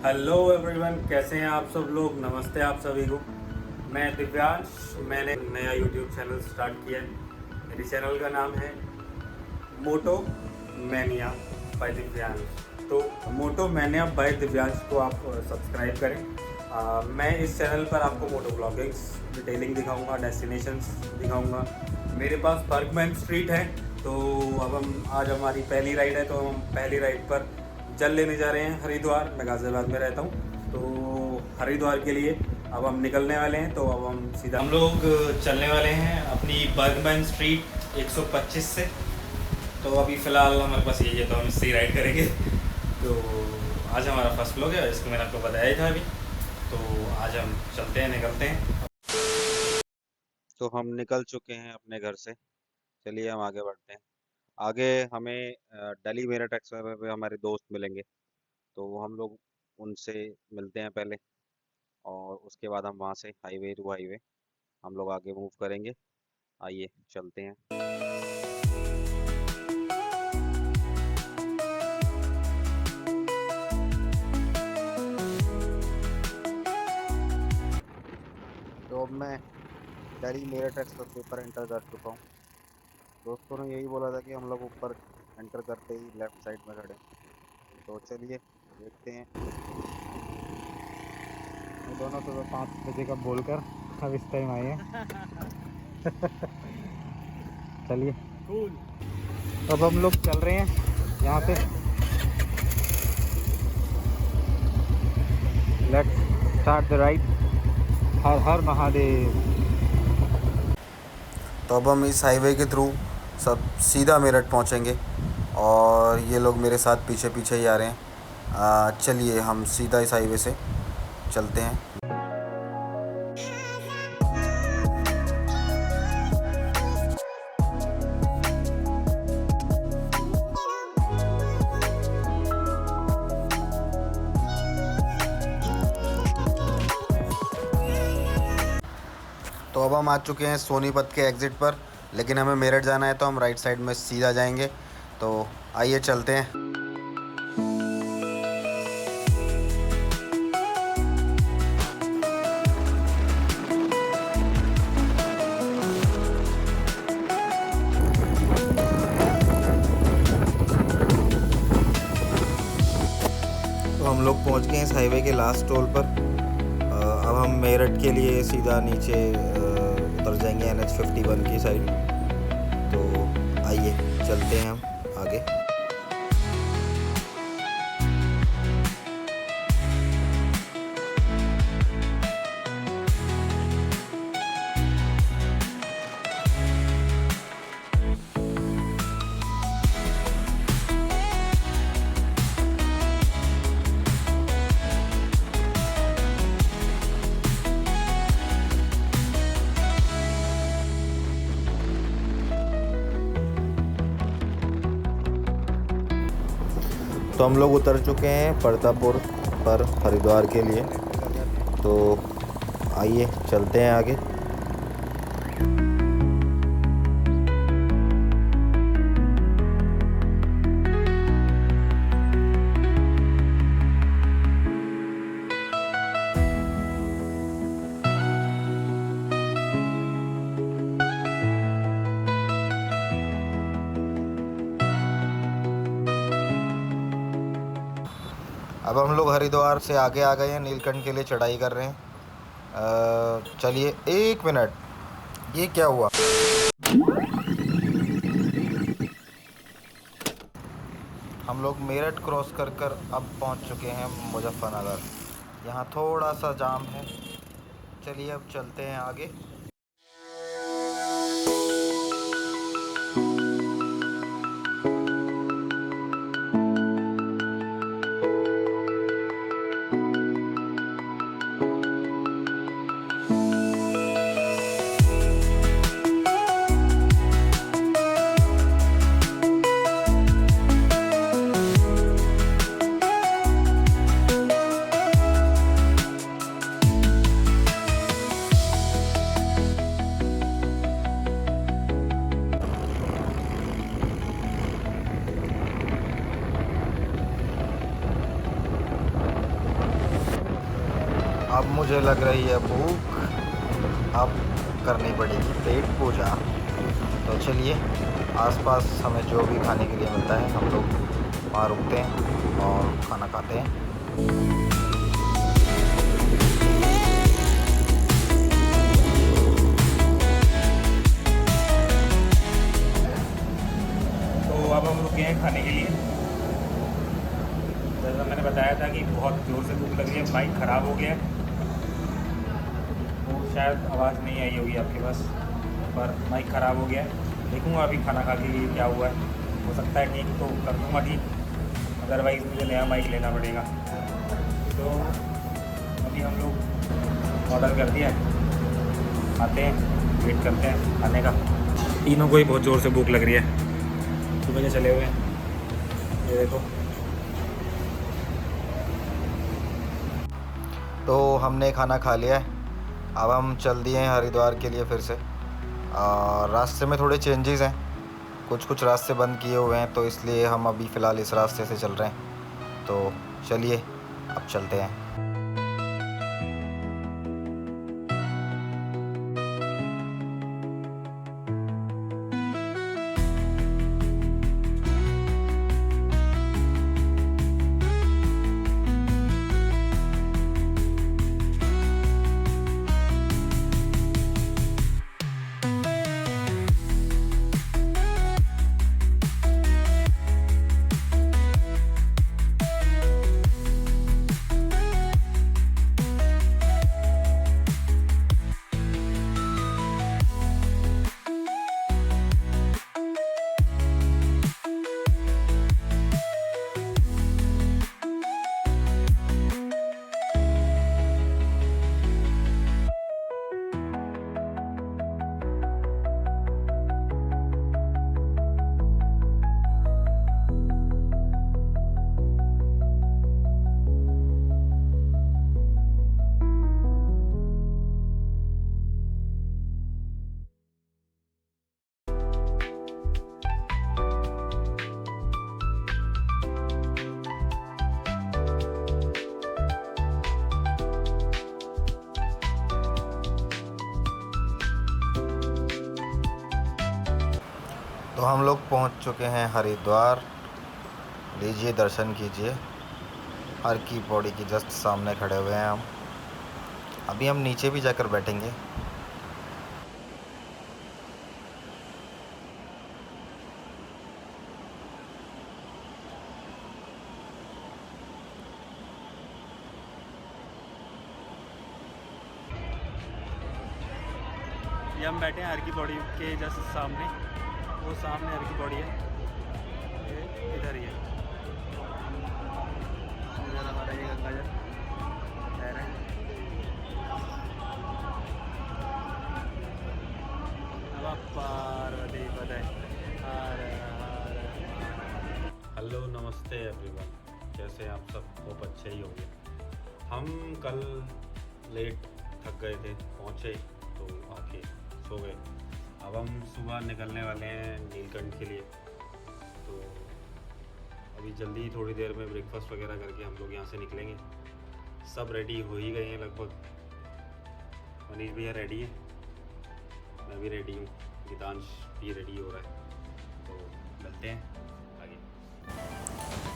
Hello everyone, कैसे हैं आप सब लोग। नमस्ते आप सभी को। मैं दिव्यांश। मैंने नया यूट्यूब चैनल स्टार्ट किया है। मेरी चैनल का नाम है मोटो मैनिया बाय दिव्यांश। तो मोटो मैनिया बाय दिव्यांश को आप सब्सक्राइब करें। मैं इस चैनल पर आपको मोटो ब्लॉगिंग्स, डिटेलिंग दिखाऊंगा, डेस्टिनेशंस दिखाऊंगा। मेरे पास बर्गमैन स्ट्रीट है, तो अब हम आज हमारी पहली राइड है, तो हम पहली राइड पर जल लेने जा रहे हैं हरिद्वार। मैं गाज़ियाबाद में रहता हूँ, तो हरिद्वार के लिए अब हम निकलने वाले हैं। तो अब हम लोग चलने वाले हैं अपनी बर्गमैन स्ट्रीट 125 से। तो अभी फ़िलहाल हमारे पास यही है, तो हम इससे ही राइड करेंगे। तो आज हमारा फर्स्ट व्लॉग है, इसको मैंने आपको बताया ही था अभी। तो आज हम चलते हैं, निकलते हैं। तो हम निकल चुके हैं अपने घर से। चलिए हम आगे बढ़ते हैं। आगे हमें दिल्ली मेरठ एक्सप्रेस पे हमारे दोस्त मिलेंगे, तो वो हम लोग उनसे मिलते हैं पहले, और उसके बाद हम वहाँ से हाईवे टू हाईवे हम लोग आगे मूव करेंगे। आइए चलते हैं। तो अब मैं दिल्ली मेरठ एक्सप्रेस वे पर एंटर कर चुका हूँ। दोस्तों ने यही बोला था कि हम लोग ऊपर एंटर करते ही लेफ्ट साइड में खड़े। तो चलिए देखते हैं। ये दोनों सुबह 5 बजे का बोलकर अब इस टाइम आए हैं। चलिए अब हम लोग चल रहे हैं यहाँ से। Let's start the ride. हर हर महादेव। तो अब हम इस हाईवे के थ्रू सब सीधा मेरठ पहुंचेंगे, और ये लोग मेरे साथ पीछे पीछे ही आ रहे हैं। चलिए हम सीधा इस हाईवे से चलते हैं। तो अब हम आ चुके हैं सोनीपत के एग्ज़िट पर, लेकिन हमें मेरठ जाना है, तो हम राइट साइड में सीधा जाएंगे। तो आइए चलते हैं। तो हम लोग पहुंच गए हैं इस हाईवे के लास्ट टोल पर। अब हम मेरठ के लिए सीधा नीचे उतर जाएंगे NH51 की साइड। तो आइए चलते हैं हम आगे। तो हम लोग उतर चुके हैं परतापुर पर हरिद्वार के लिए। तो आइए चलते हैं आगे। अब हम लोग हरिद्वार से आगे आ गए हैं, नीलकंठ के लिए चढ़ाई कर रहे हैं। चलिए 1 मिनट, ये क्या हुआ। हम लोग मेरठ क्रॉस कर कर अब पहुंच चुके हैं मुजफ्फरनगर। यहाँ थोड़ा सा जाम है। चलिए अब चलते हैं आगे। अब मुझे लग रही है भूख, अब करनी पड़ेगी पेट पूजा। तो चलिए, आसपास हमें जो भी खाने के लिए मिलता है हम लोग वहाँ रुकते हैं और खाना खाते हैं। तो अब हम रुके हैं खाने के लिए। जैसा मैंने बताया था कि बहुत ज़ोर से भूख लग रही है, माइक ख़राब हो गया है तो शायद आवाज़ नहीं आई होगी आपके पास, पर माइक ख़राब हो गया है। देखूँगा अभी खाना खा के क्या हुआ है, हो सकता है ठीक तो कर दूँगा ठीक, अदरवाइज़ मुझे नया माइक लेना पड़ेगा। तो अभी हम लोग ऑर्डर कर दिया है, खाते हैं, वेट करते हैं खाने का। तीनों को ही बहुत ज़ोर से भूख लग रही है, सुबह से चले हुए हैं। ये देखो, तो हमने खाना खा लिया है, अब हम चल दिए हैं हरिद्वार के लिए फिर से। रास्ते में थोड़े चेंजेस हैं, कुछ रास्ते बंद किए हुए हैं, तो इसलिए हम अभी फ़िलहाल इस रास्ते से चल रहे हैं। तो चलिए अब चलते हैं। तो हम लोग पहुंच चुके हैं हरिद्वार। लीजिए दर्शन कीजिए, हर की पौड़ी की जस्ट सामने खड़े हुए हैं हम। अभी हम नीचे भी जाकर बैठेंगे। ये हम बैठे हैं हर की पौड़ी के जस्ट सामने, वो सामने हर की पौड़ी है, ये इधर ही है। इधर हमारा ये गंगा जल बह रहा है। अब पार्वती पते। हेलो नमस्ते एवरीवन, कैसे हैं आप सब? बहुत अच्छे ही होंगे। हम कल लेट थक गए थे, पहुँचे तो आके सो गए। अब हम सुबह निकलने वाले हैं नीलकंठ के लिए। तो अभी जल्दी थोड़ी देर में ब्रेकफास्ट वगैरह करके हम लोग यहाँ से निकलेंगे। सब रेडी हो ही गए हैं लगभग। मनीष भैया रेडी है, मैं भी रेडी हूँ, गीतांश भी रेडी हो रहा है। तो चलते हैं आगे।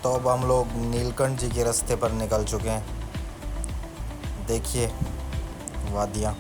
तो अब हम लोग नीलकंठ जी के रास्ते पर निकल चुके हैं। देखिए वादियाँ।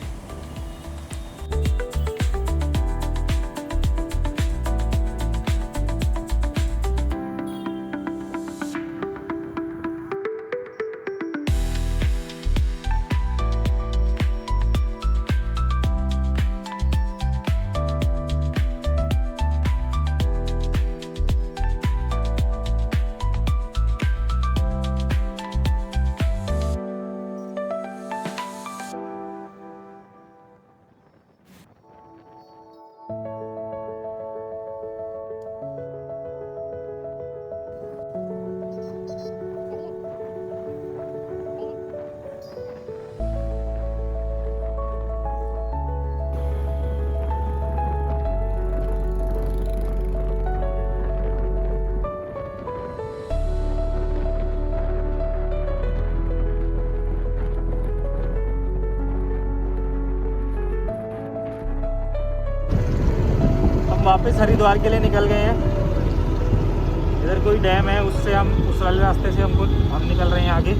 वापस हरिद्वार के लिए निकल गए हैं। इधर कोई डैम है, उससे हम उस वाले रास्ते से हम निकल रहे हैं आगे।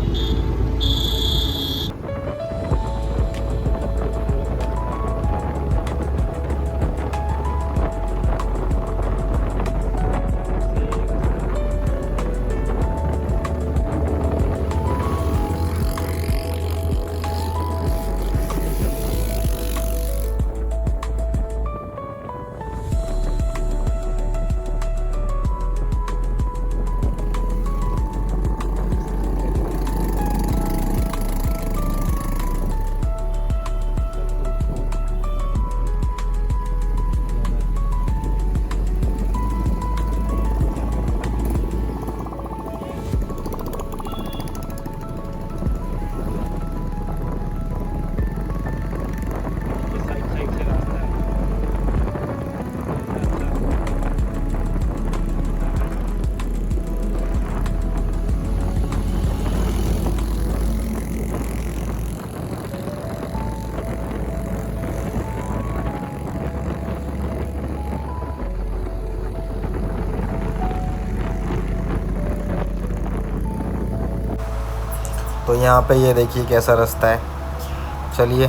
तो यहाँ पे ये देखिए कैसा रास्ता है। चलिए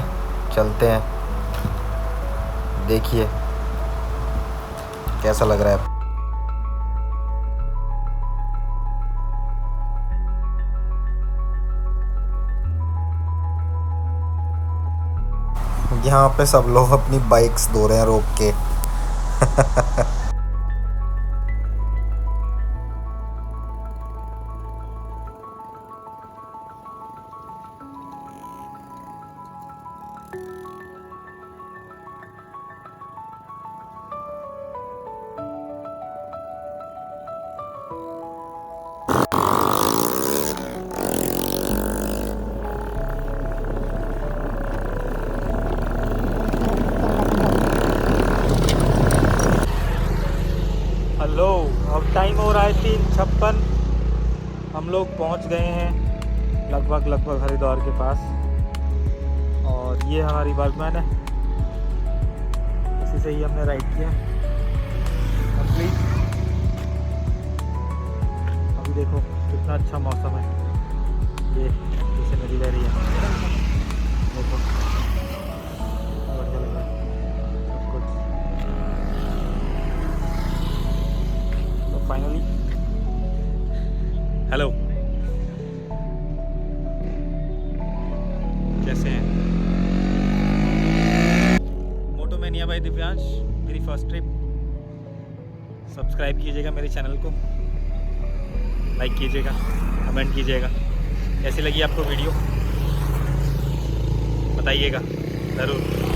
चलते हैं, देखिए कैसा लग रहा है। यहाँ पे सब लोग अपनी बाइक्स धो रहे हैं रोक के। हेलो, अब टाइम हो रहा है 3:56। हम लोग पहुंच गए हैं लगभग हरिद्वार के पास। और ये हमारी वर्कमैन है, इसी से ही हमने राइड किया कंप्लीट। अभी देखो कितना अच्छा मौसम है, ये जैसे नदी बह रही है, देखो बढ़िया लग रहा है सब कुछ। तो फाइनली हेलो, कैसे हैं? मोटो मैनिया बाय दिव्यांश, मेरी फर्स्ट ट्रिप। सब्सक्राइब कीजिएगा मेरे चैनल को, लाइक कीजिएगा, कमेंट कीजिएगा। कैसी लगी आपको वीडियो बताइएगा ज़रूर।